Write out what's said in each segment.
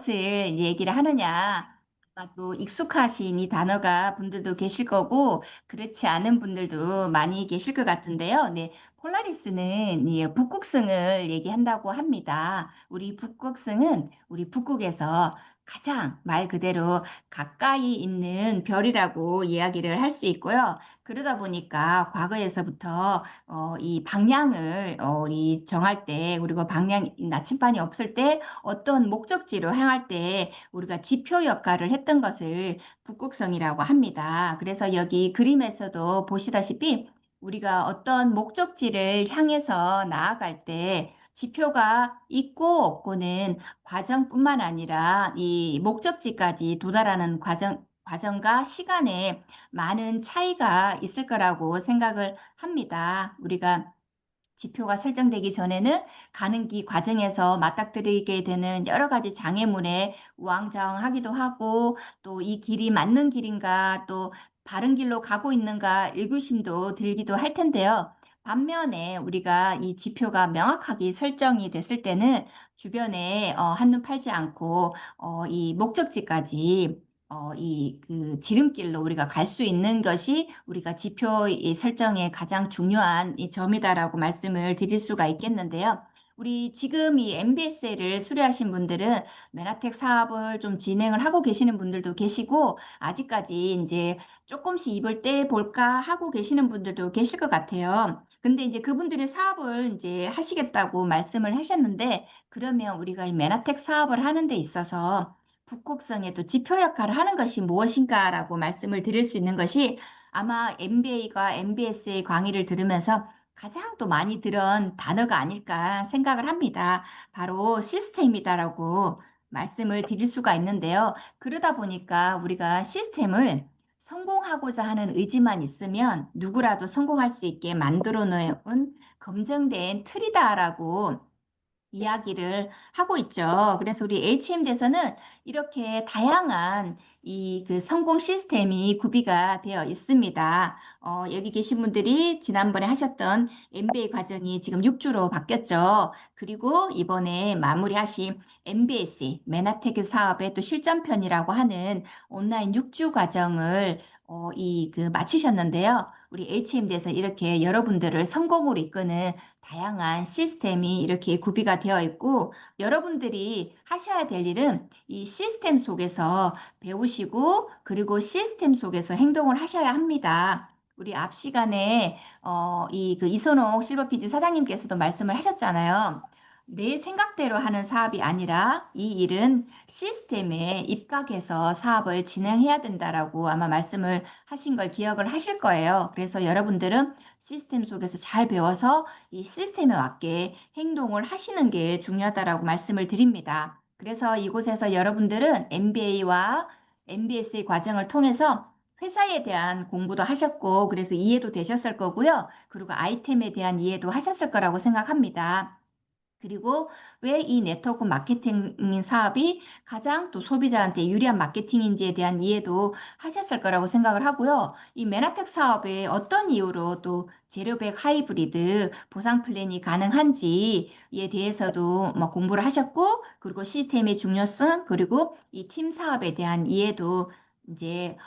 무엇을 얘기를 하느냐. 아마 또 익숙하신 이 단어가 분들도 계실 거고, 그렇지 않은 분들도 많이 계실 것 같은데요. 네, 폴라리스는 이 북극성을 얘기한다고 합니다. 우리 북극성은 우리 북극에서 가장 말 그대로 가까이 있는 별이라고 이야기를 할 수 있고요. 그러다 보니까 과거에서부터 이 방향을 우리 정할 때, 그리고 방향 나침반이 없을 때 어떤 목적지로 향할 때 우리가 지표 역할을 했던 것을 북극성이라고 합니다. 그래서 여기 그림에서도 보시다시피 우리가 어떤 목적지를 향해서 나아갈 때 지표가 있고 없고는 과정뿐만 아니라 이 목적지까지 도달하는 과정과 시간에 많은 차이가 있을 거라고 생각을 합니다. 우리가 지표가 설정되기 전에는 가는 길 과정에서 맞닥뜨리게 되는 여러 가지 장애물에 우왕좌왕하기도 하고, 또 이 길이 맞는 길인가, 또 바른 길로 가고 있는가 의구심도 들기도 할 텐데요. 반면에 우리가 이 지표가 명확하게 설정이 됐을 때는 주변에 한눈 팔지 않고 이 목적지까지 이 그 지름길로 우리가 갈 수 있는 것이 우리가 지표 이 설정의 가장 중요한 이 점이다라고 말씀을 드릴 수가 있겠는데요. 우리 지금 이 MBS를 수료하신 분들은 메나텍 사업을 좀 진행을 하고 계시는 분들도 계시고, 아직까지 이제 조금씩 입을 떼볼까 하고 계시는 분들도 계실 것 같아요. 근데 이제 그분들이 사업을 이제 하시겠다고 말씀을 하셨는데, 그러면 우리가 이 메나텍 사업을 하는 데 있어서 북극성의 또 지표 역할을 하는 것이 무엇인가라고 말씀을 드릴 수 있는 것이, 아마 MBA가 MBS의 강의를 들으면서 가장 또 많이 들은 단어가 아닐까 생각을 합니다. 바로 시스템이다라고 말씀을 드릴 수가 있는데요. 그러다 보니까 우리가 시스템을 성공하고자 하는 의지만 있으면 누구라도 성공할 수 있게 만들어 놓은 검증된 틀이다라고 이야기를 하고 있죠. 그래서 우리 HM대에서는 이렇게 다양한 이 그 성공 시스템이 구비가 되어 있습니다. 여기 계신 분들이 지난번에 하셨던 MBA 과정이 지금 6주로 바뀌었죠. 그리고 이번에 마무리하신 MBSC, 메나테크 사업의 또 실전편이라고 하는 온라인 6주 과정을 마치셨는데요. 우리 HM대에서 이렇게 여러분들을 성공으로 이끄는 다양한 시스템이 이렇게 구비가 되어 있고, 여러분들이 하셔야 될 일은 이 시스템 속에서 배우시고, 그리고 시스템 속에서 행동을 하셔야 합니다. 우리 앞 시간에 이선옥 실버 PD 사장님께서도 말씀을 하셨잖아요. 내 생각대로 하는 사업이 아니라 이 일은 시스템에 입각해서 사업을 진행해야 된다라고 아마 말씀을 하신 걸 기억을 하실 거예요. 그래서 여러분들은 시스템 속에서 잘 배워서 이 시스템에 맞게 행동을 하시는 게 중요하다라고 말씀을 드립니다. 그래서 이곳에서 여러분들은 MBA와 MBS의 과정을 통해서 회사에 대한 공부도 하셨고, 그래서 이해도 되셨을 거고요. 그리고 아이템에 대한 이해도 하셨을 거라고 생각합니다. 그리고 왜 이 네트워크 마케팅 사업이 가장 또 소비자한테 유리한 마케팅인지에 대한 이해도 하셨을 거라고 생각을 하고요. 이 메나텍 사업에 어떤 이유로 또 제로백 하이브리드 보상 플랜이 가능한지에 대해서도 뭐 공부를 하셨고, 그리고 시스템의 중요성, 그리고 이 팀 사업에 대한 이해도 이제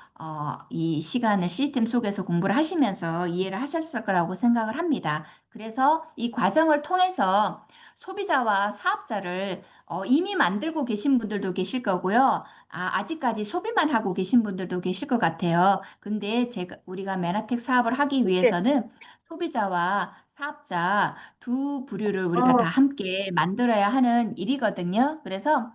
이 시간을 시스템 속에서 공부를 하시면서 이해를 하셨을 거라고 생각을 합니다. 그래서 이 과정을 통해서 소비자와 사업자를 이미 만들고 계신 분들도 계실 거고요. 아직까지 소비만 하고 계신 분들도 계실 것 같아요. 근데 우리가 메나텍 사업을 하기 네. 위해서는 소비자와 사업자 두 부류를 우리가 다 어, 함께 만들어야 하는 일이거든요. 그래서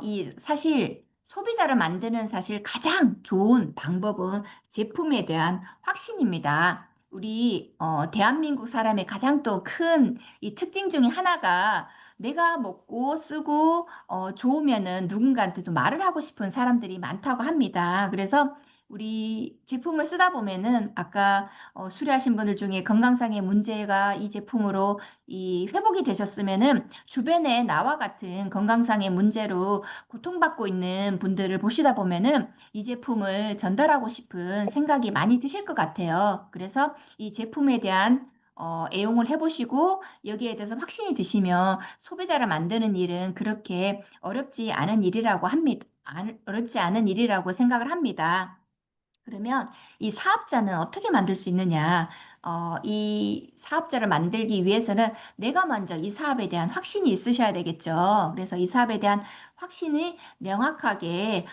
이 사실 소비자를 만드는 사실 가장 좋은 방법은 제품에 대한 확신입니다. 우리 대한민국 사람의 가장 또 큰 이 특징 중에 하나가, 내가 먹고 쓰고 좋으면은 누군가한테도 말을 하고 싶은 사람들이 많다고 합니다. 그래서 우리 제품을 쓰다 보면은 아까 수료하신 분들 중에 건강상의 문제가 이 제품으로 이 회복이 되셨으면은 주변에 나와 같은 건강상의 문제로 고통받고 있는 분들을 보시다 보면은 이 제품을 전달하고 싶은 생각이 많이 드실 것 같아요. 그래서 이 제품에 대한 애용을 해 보시고 여기에 대해서 확신이 드시면 소비자를 만드는 일은 그렇게 어렵지 않은 일이라고 합니다. 어렵지 않은 일이라고 생각을 합니다. 그러면 이 사업자는 어떻게 만들 수 있느냐? 이 사업자를 만들기 위해서는 내가 먼저 이 사업에 대한 확신이 있으셔야 되겠죠. 그래서 이 사업에 대한 확신이 명확하게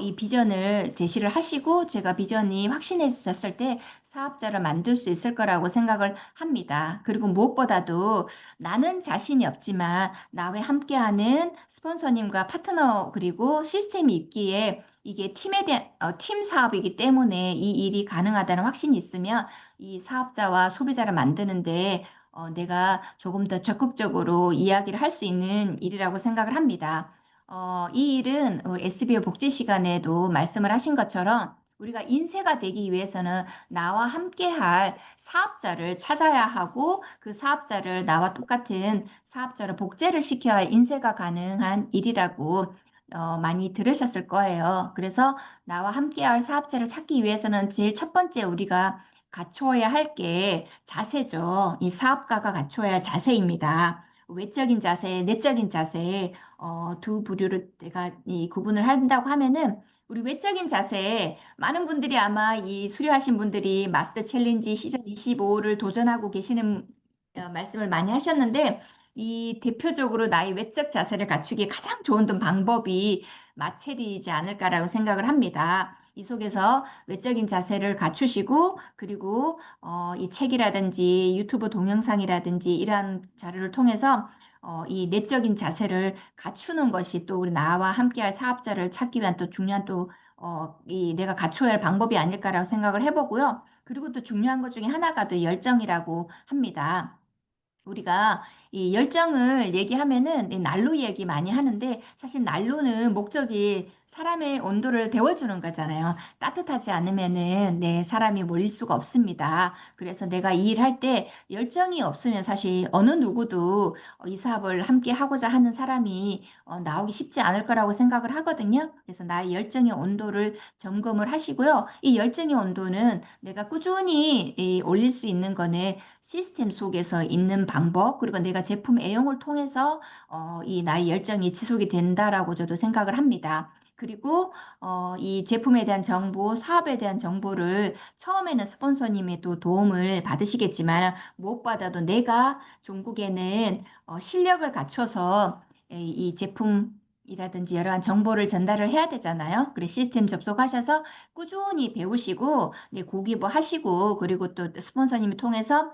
이 비전을 제시를 하시고 제가 비전이 확신해졌을 때 사업자를 만들 수 있을 거라고 생각을 합니다. 그리고 무엇보다도 나는 자신이 없지만 나와 함께하는 스폰서님과 파트너 그리고 시스템이 있기에 이게 팀에 대한 팀 사업이기 때문에 이 일이 가능하다는 확신이 있으면 이 사업자와 소비자를 만드는데 내가 조금 더 적극적으로 이야기를 할 수 있는 일이라고 생각을 합니다. 이 일은 우리 SBO 복지 시간에도 말씀을 하신 것처럼 우리가 인쇄가 되기 위해서는 나와 함께할 사업자를 찾아야 하고 그 사업자를 나와 똑같은 사업자를 복제를 시켜야 인쇄가 가능한 일이라고 많이 들으셨을 거예요. 그래서 나와 함께할 사업자를 찾기 위해서는 제일 첫 번째 우리가 갖추어야 할 게 자세죠. 이 사업가가 갖추어야 할 자세입니다. 외적인 자세, 내적인 자세, 두 부류를 내가 이 구분을 한다고 하면은 우리 외적인 자세, 많은 분들이 아마 이 수료하신 분들이 마스터 챌린지 시즌 25를 도전하고 계시는 말씀을 많이 하셨는데 이 대표적으로 나의 외적 자세를 갖추기 가장 좋은 방법이 마첼이지 않을까라고 생각을 합니다. 이 속에서 외적인 자세를 갖추시고 그리고 이 책이라든지 유튜브 동영상이라든지 이러한 자료를 통해서 이 내적인 자세를 갖추는 것이 또 우리 나와 함께할 사업자를 찾기 위한 또 중요한 또 이 내가 갖춰야 할 방법이 아닐까라고 생각을 해보고요. 그리고 또 중요한 것 중에 하나가 또 열정이라고 합니다. 우리가 이 열정을 얘기하면은 이 난로 얘기 많이 하는데 사실 난로는 목적이 사람의 온도를 데워주는 거잖아요. 따뜻하지 않으면은 사람이 몰릴 수가 없습니다. 그래서 내가 이 일할 때 열정이 없으면 사실 어느 누구도 이 사업을 함께 하고자 하는 사람이 나오기 쉽지 않을 거라고 생각을 하거든요. 그래서 나의 열정의 온도를 점검을 하시고요. 이 열정의 온도는 내가 꾸준히 올릴 수 있는 거는 시스템 속에서 있는 방법, 그리고 내가 제품 애용을 통해서 이 나의 열정이 지속이 된다라고 저도 생각을 합니다. 그리고 이 제품에 대한 정보, 사업에 대한 정보를 처음에는 스폰서님의 또 도움을 받으시겠지만 무엇보다도 내가 종국에는 실력을 갖춰서 이 제품이라든지 여러한 정보를 전달을 해야 되잖아요. 그래 시스템 접속하셔서 꾸준히 배우시고 고기부 하시고 그리고 또 스폰서님을 통해서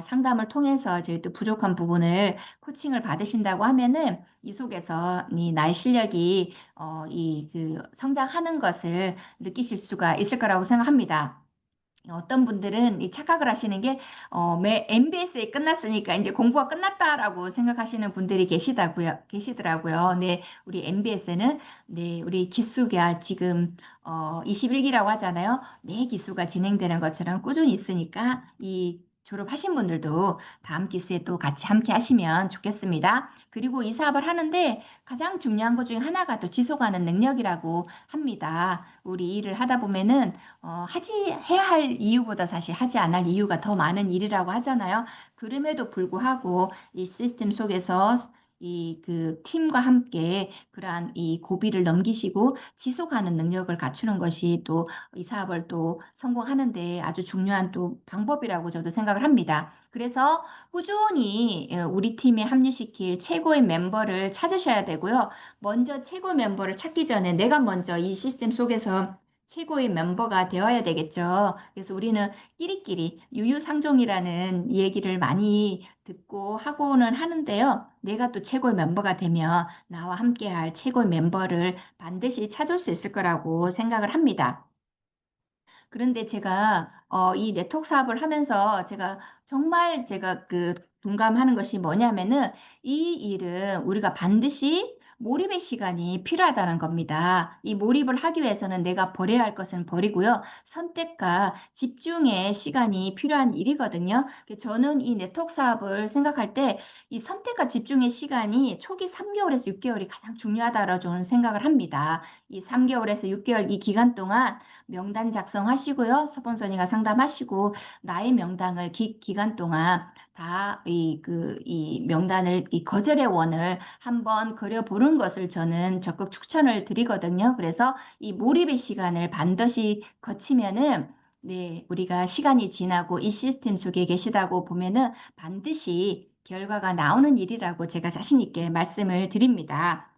상담을 통해서 저희 또 부족한 부분을 코칭을 받으신다고 하면은 이 속에서 이 나의 실력이 이 그 성장하는 것을 느끼실 수가 있을 거라고 생각합니다. 어떤 분들은 이 착각을 하시는 게 매 MBS에 끝났으니까 이제 공부가 끝났다라고 생각하시는 분들이 계시더라고요. 네, 우리 MBS는 우리 기수가 지금 21기라고 하잖아요. 매 기수가 진행되는 것처럼 꾸준히 있으니까 이 졸업하신 분들도 다음 기수에 또 같이 함께 하시면 좋겠습니다. 그리고 이 사업을 하는데 가장 중요한 것 중에 하나가 또 지속하는 능력이라고 합니다. 우리 일을 하다 보면은 해야 할 이유보다 사실 하지 않을 이유가 더 많은 일이라고 하잖아요. 그럼에도 불구하고 이 시스템 속에서 이 그 팀과 함께 그러한 이 고비를 넘기시고 지속하는 능력을 갖추는 것이 또 이 사업을 또 성공하는 데 아주 중요한 또 방법이라고 저도 생각을 합니다. 그래서 꾸준히 우리 팀에 합류시킬 최고의 멤버를 찾으셔야 되고요. 먼저 최고 멤버를 찾기 전에 내가 먼저 이 시스템 속에서 최고의 멤버가 되어야 되겠죠. 그래서 우리는 끼리끼리 유유상종이라는 얘기를 많이 듣고 하고는 하는데요. 내가 또 최고의 멤버가 되면 나와 함께할 최고의 멤버를 반드시 찾을 수 있을 거라고 생각을 합니다. 그런데 제가 이 네트워크 사업을 하면서 제가 정말 제가 그 동감하는 것이 뭐냐면은 이 일은 우리가 반드시 몰입의 시간이 필요하다는 겁니다. 이 몰입을 하기 위해서는 내가 버려야 할 것은 버리고요. 선택과 집중의 시간이 필요한 일이거든요. 저는 이 네트워크 사업을 생각할 때 이 선택과 집중의 시간이 초기 3개월에서 6개월이 가장 중요하다고 저는 생각을 합니다. 이 3개월에서 6개월 이 기간 동안 명단 작성하시고요. 스폰서님과 상담하시고 나의 명단을 기간 동안 다 이 명단을 이 거절의 원을 한번 그려보는 것을 저는 적극 추천을 드리거든요. 그래서 이 몰입의 시간을 반드시 거치면은 네, 우리가 시간이 지나고 이 시스템 속에 계시다고 보면은 반드시 결과가 나오는 일이라고 제가 자신 있게 말씀을 드립니다.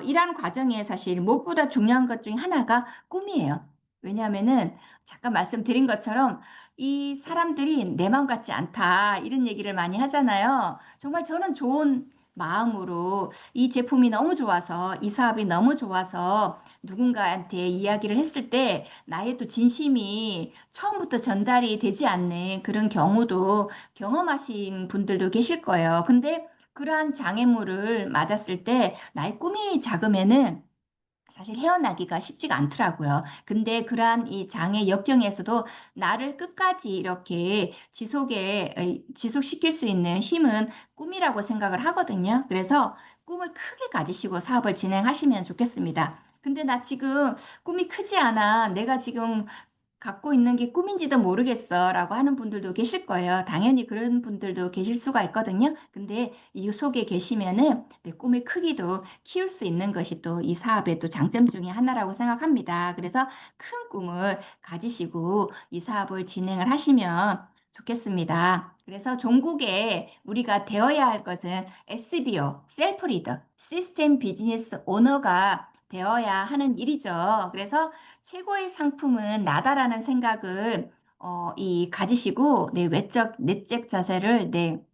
이러한 과정에 사실 무엇보다 중요한 것 중에 하나가 꿈이에요. 왜냐하면은 잠깐 말씀드린 것처럼 이 사람들이 내 마음 같지 않다 이런 얘기를 많이 하잖아요. 정말 저는 좋은 마음으로 이 제품이 너무 좋아서 이 사업이 너무 좋아서 누군가한테 이야기를 했을 때 나의 또 진심이 처음부터 전달이 되지 않는 그런 경우도 경험하신 분들도 계실 거예요. 근데 그러한 장애물을 맞았을 때 나의 꿈이 작으면은 사실 헤어나기가 쉽지가 않더라고요. 근데 그러한 이 장애 역경에서도 나를 끝까지 이렇게 지속시킬 수 있는 힘은 꿈이라고 생각을 하거든요. 그래서 꿈을 크게 가지시고 사업을 진행하시면 좋겠습니다. 근데 나 지금 꿈이 크지 않아. 내가 지금 갖고 있는 게 꿈인지도 모르겠어라고 하는 분들도 계실 거예요. 당연히 그런 분들도 계실 수가 있거든요. 근데 이 속에 계시면은 내 꿈의 크기도 키울 수 있는 것이 또 이 사업의 또 장점 중에 하나라고 생각합니다. 그래서 큰 꿈을 가지시고 이 사업을 진행을 하시면 좋겠습니다. 그래서 종국에 우리가 되어야 할 것은 SBO, 셀프 리더, 시스템 비즈니스 오너가 되어야 하는 일이죠. 그래서 최고의 상품은 나다라는 생각을 가지시고 네, 내적 자세를 네,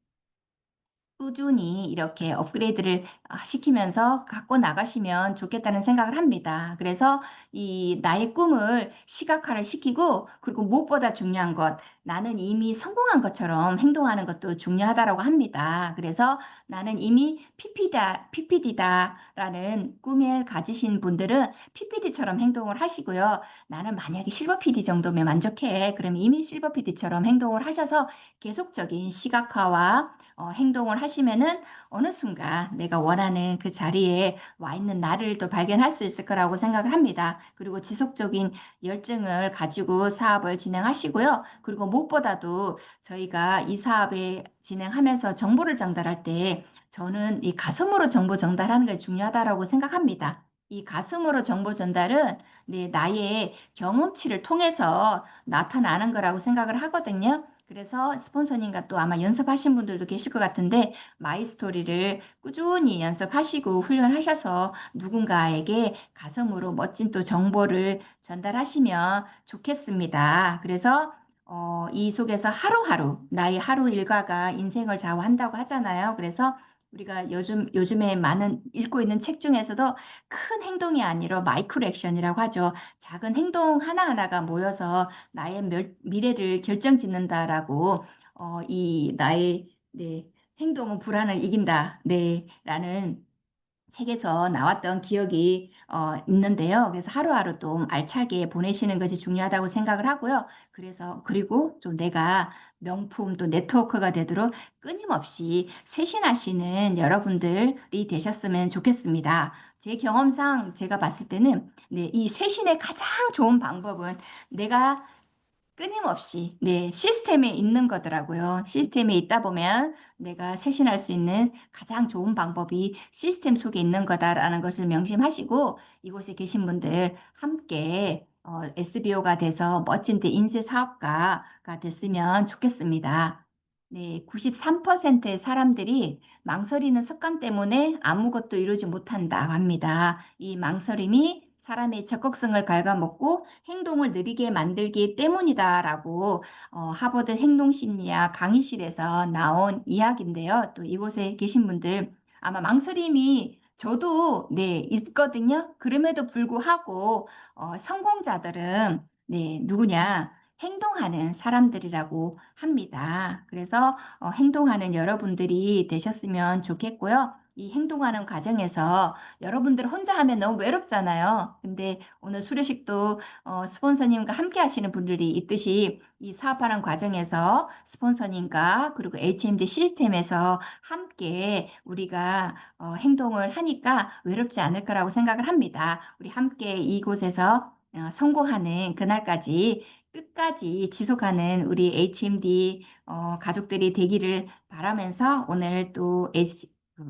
꾸준히 이렇게 업그레이드를 시키면서 갖고 나가시면 좋겠다는 생각을 합니다. 그래서 이 나의 꿈을 시각화를 시키고 그리고 무엇보다 중요한 것, 나는 이미 성공한 것처럼 행동하는 것도 중요하다고 합니다. 그래서 나는 이미 PPD다라는 꿈을 가지신 분들은 PPD처럼 행동을 하시고요. 나는 만약에 실버 PD 정도면 만족해. 그럼 이미 실버 PD처럼 행동을 하셔서 계속적인 시각화와 행동을 하시면은 어느 순간 내가 원하는 그 자리에 와 있는 나를 또 발견할 수 있을 거라고 생각을 합니다. 그리고 지속적인 열정을 가지고 사업을 진행하시고요. 그리고 무엇보다도 저희가 이 사업에 진행하면서 정보를 전달할 때 저는 이 가슴으로 정보 전달하는 게 중요하다고 생각합니다. 이 가슴으로 정보 전달은 네, 나의 경험치를 통해서 나타나는 거라고 생각을 하거든요. 그래서 스폰서님과 또 아마 연습하신 분들도 계실 것 같은데 마이스토리를 꾸준히 연습하시고 훈련하셔서 누군가에게 가성으로 멋진 또 정보를 전달하시면 좋겠습니다. 그래서 이 속에서 하루하루 나의 하루 일과가 인생을 좌우한다고 하잖아요. 그래서 우리가 요즘에 많은 읽고 있는 책 중에서도 큰 행동이 아니라 마이크로 액션이라고 하죠. 작은 행동 하나하나가 모여서 나의 미래를 결정짓는다라고 이 나의 네, 행동은 불안을 이긴다. 네, 라는 책에서 나왔던 기억이 있는데요. 그래서 하루하루 좀 알차게 보내시는 것이 중요하다고 생각을 하고요. 그래서 그리고 좀 내가 명품 또 네트워크가 되도록 끊임없이 쇄신하시는 여러분들이 되셨으면 좋겠습니다. 제 경험상 제가 봤을 때는 네, 이 쇄신의 가장 좋은 방법은 내가 끊임없이 네, 시스템에 있는 거더라고요. 시스템에 있다 보면 내가 쇄신할 수 있는 가장 좋은 방법이 시스템 속에 있는 거다라는 것을 명심하시고 이곳에 계신 분들 함께 SBO가 돼서 멋진 인쇄 사업가가 됐으면 좋겠습니다. 네, 93%의 사람들이 망설이는 습관 때문에 아무것도 이루지 못한다고 합니다. 이 망설임이 사람의 적극성을 갉아먹고 행동을 느리게 만들기 때문이다라고 하버드 행동심리학 강의실에서 나온 이야기인데요. 또 이곳에 계신 분들 아마 망설임이 저도 네 있거든요. 그럼에도 불구하고 성공자들은 네 누구냐? 행동하는 사람들이라고 합니다. 그래서 행동하는 여러분들이 되셨으면 좋겠고요. 이 행동하는 과정에서 여러분들 혼자 하면 너무 외롭잖아요. 근데 오늘 수료식도 스폰서님과 함께 하시는 분들이 있듯이 이 사업하는 과정에서 스폰서님과 그리고 HMD 시스템에서 함께 우리가 행동을 하니까 외롭지 않을 거라고 생각을 합니다. 우리 함께 이곳에서 성공하는 그날까지 끝까지 지속하는 우리 HMD 가족들이 되기를 바라면서 오늘 또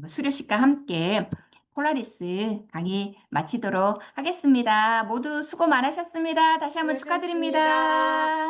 수료식과 함께 폴라리스 강의 마치도록 하겠습니다. 모두 수고 많으셨습니다. 다시 한번 수고하셨습니다. 축하드립니다.